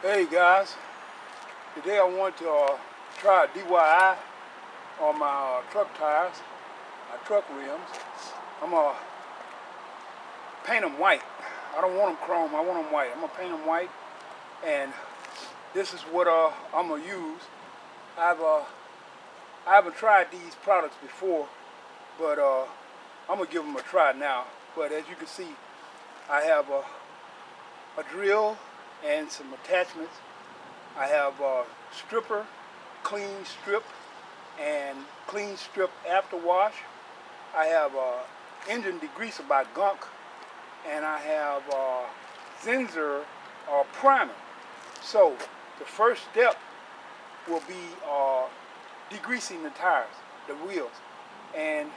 Hey guys, today I want to try a DIY on my truck tires, my truck rims. I'm going to paint them white. I don't want them chrome, I want them white. I'm going to paint them white, and this is what I'm going to use. I haven't tried these products before, but I'm going to give them a try now. But as you can see, I have a drill and some attachments. I have a stripper, clean strip, and clean strip after wash. I have engine degreaser by Gunk, and I have Zinser primer. So the first step will be degreasing the tires, the wheels. And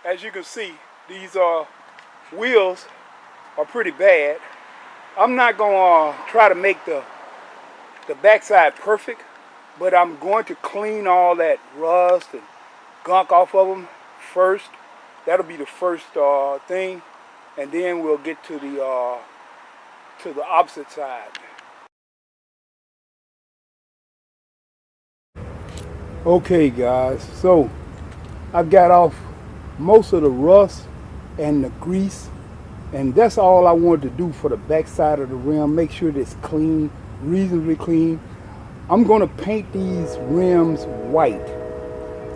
as you can see, these wheels are pretty bad. I'm not going to try to make the backside perfect, but I'm going to clean all that rust and gunk off of them first. That'll be the first thing, and then we'll get to the opposite side. Okay guys, so I've got off most of the rust and the grease, and that's all I wanted to do for the back side of the rim. Make sure that it's clean, reasonably clean. I'm going to paint these rims white.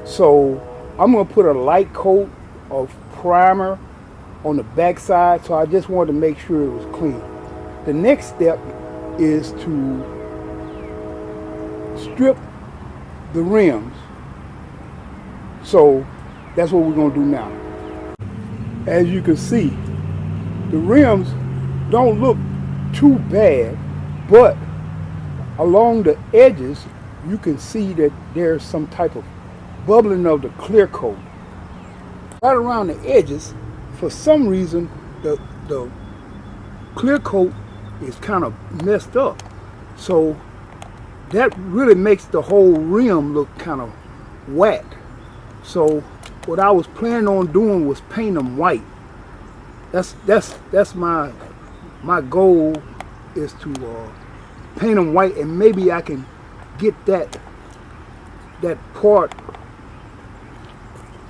So I'm going to put a light coat of primer on the back side. So I just wanted to make sure it was clean. The next step is to strip the rims. So that's what we're going to do now. As you can see, the rims don't look too bad, but along the edges you can see that there's some type of bubbling of the clear coat. Right around the edges, for some reason, the clear coat is kind of messed up. So that really makes the whole rim look kind of wet. So what I was planning on doing was paint them white. That's my goal, is to paint them white, and maybe I can get that part.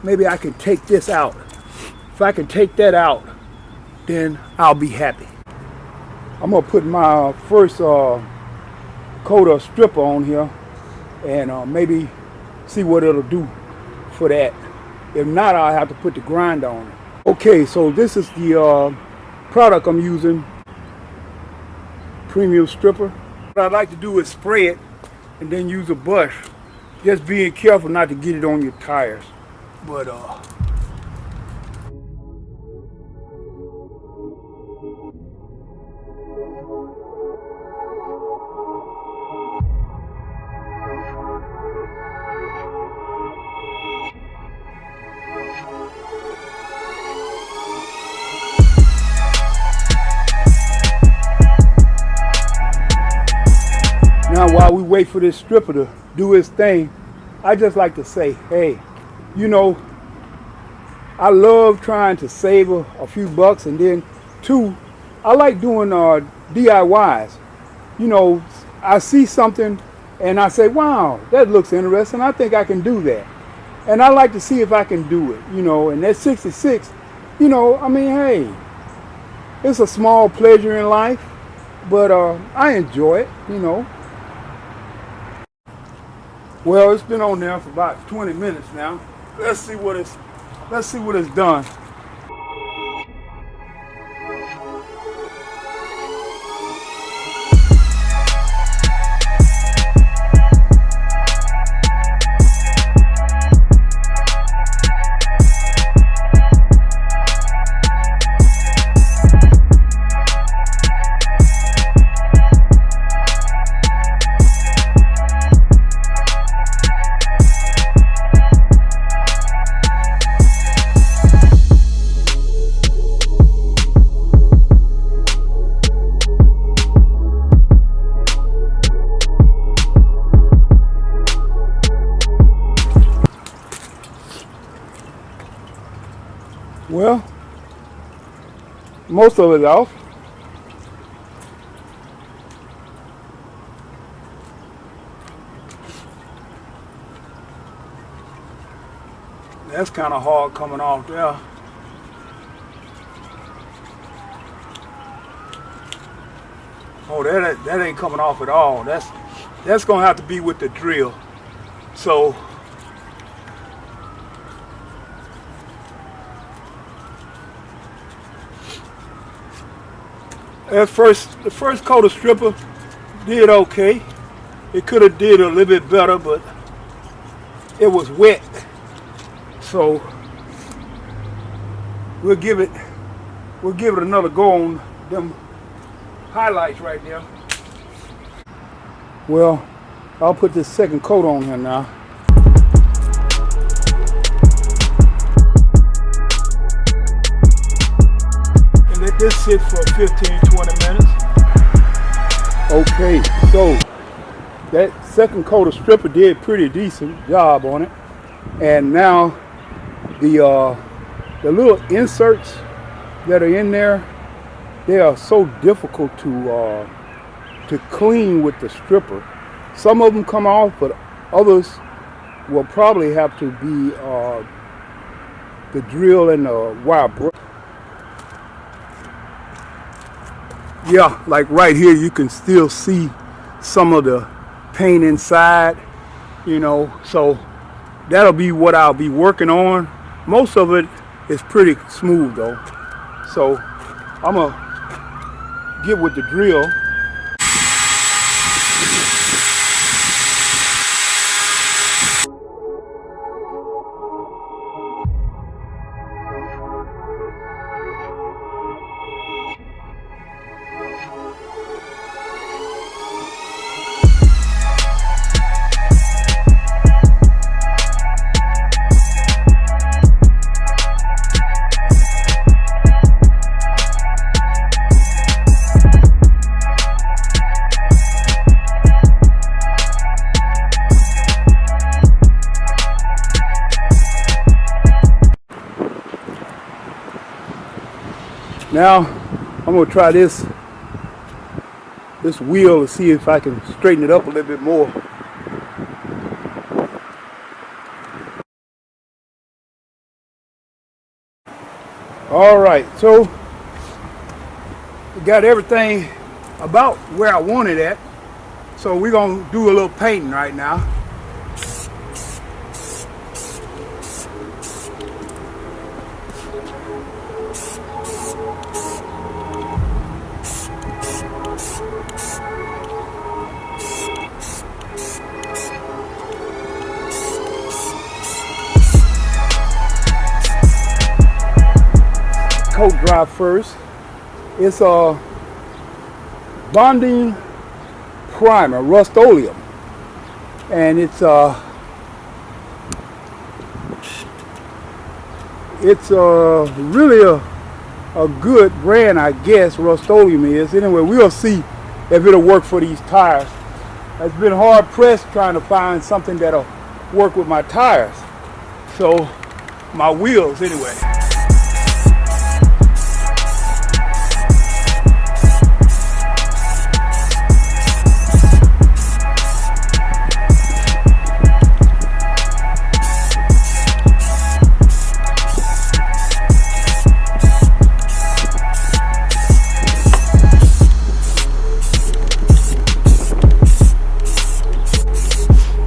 Maybe I can take this out. If I can take that out, then I'll be happy. I'm gonna put my first coat of stripper on here, and maybe see what it'll do for that. If not, I'll have to put the grinder on it. Okay, so this is the product I'm using, premium stripper. What I like to do is spray it and then use a brush. Just being careful not to get it on your tires. But now, while we wait for this stripper to do its thing, I just like to say, hey, you know, I love trying to save a few bucks, and then two, I like doing DIYs. You know, I see something and I say, wow, that looks interesting. I think I can do that. And I like to see if I can do it, you know, and that 66, you know, I mean, hey, it's a small pleasure in life, but I enjoy it, you know. Well, it's been on there for about 20 minutes now. Let's see what it's done. Well, most of it off. That's kind of hard coming off there. Oh, that ain't coming off at all. That's gonna have to be with the drill. So the first coat of stripper did okay. It could have did a little bit better, but it was wet. So we'll give it another go on them highlights right there. Well, I'll put this second coat on here now. And let this sit for 15-20 minutes. Okay, so that second coat of stripper did pretty decent job on it. And now the little inserts that are in there, they are so difficult to clean with the stripper. Some of them come off, but others will probably have to be the drill and the wire brush. Yeah, like right here, you can still see some of the paint inside, you know, so that'll be what I'll be working on. Most of it is pretty smooth though. So I'm gonna get with the drill. Now I'm gonna try this wheel to see if I can straighten it up a little bit more. All right, so we got everything about where I want it at. So we're gonna do a little painting right now. Coat dry first. It's a bonding primer, Rust-Oleum, and it's really a good brand, I guess. Rust-Oleum is. Anyway, we'll see if it'll work for these tires. It's been hard pressed trying to find something that'll work with my tires. So my wheels anyway.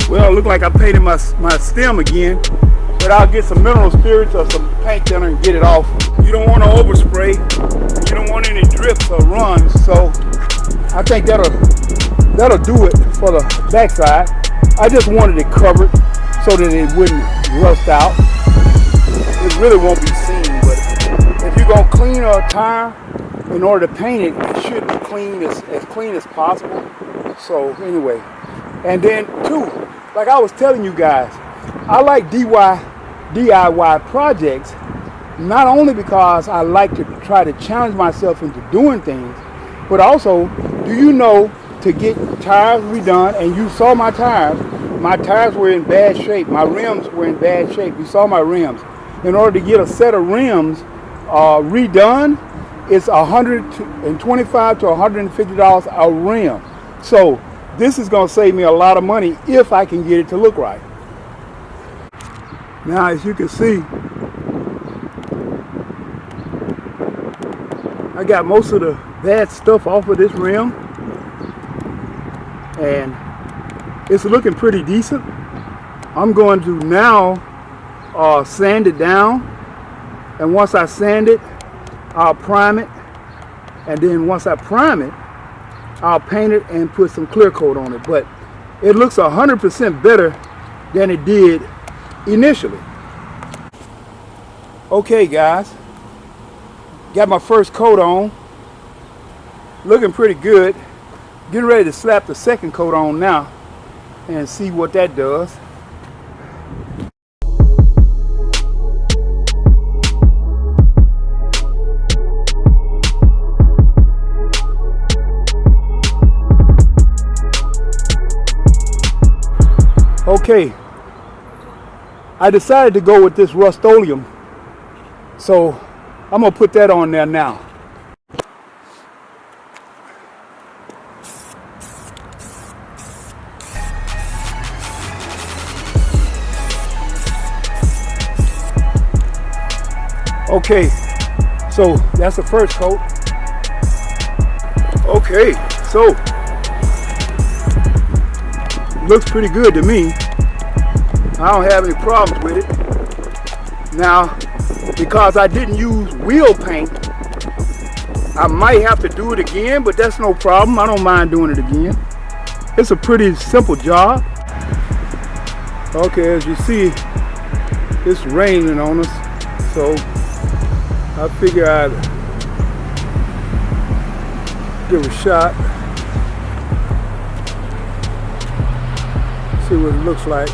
Well, it looked like I painted my stem again, but I'll get some mineral spirits or some paint thinner and get it off. You don't want to overspray. You don't want any drips or runs, so I think that'll do it for the backside. I just wanted it covered so that it wouldn't rust out. It really won't be seen, but if you're gonna clean a tire, in order to paint it, it should be clean as clean as possible. So anyway, and then too, like I was telling you guys, I like DIY projects, not only because I like to try to challenge myself into doing things, but also, do you know, to get tires redone, and you saw my tires were in bad shape, my rims were in bad shape, you saw my rims. In order to get a set of rims redone, it's $125 to $150 a rim. So this is going to save me a lot of money if I can get it to look right. Now, as you can see, I got most of the bad stuff off of this rim, and it's looking pretty decent. I'm going to now sand it down, and once I sand it, I'll prime it, and then once I prime it, I'll paint it and put some clear coat on it. But it looks 100% better than it did initially. Okay guys, got my first coat on, looking pretty good. Getting ready to slap the second coat on now and see what that does. Okay, I decided to go with this Rust-Oleum, so I'm gonna put that on there now. Okay, so that's the first coat. Okay, so looks pretty good to me. I don't have any problems with it. Now, because I didn't use wheel paint, I might have to do it again, but that's no problem. I don't mind doing it again. It's a pretty simple job. Okay, as you see, it's raining on us, so I figure I'd give it a shot. See what it looks like.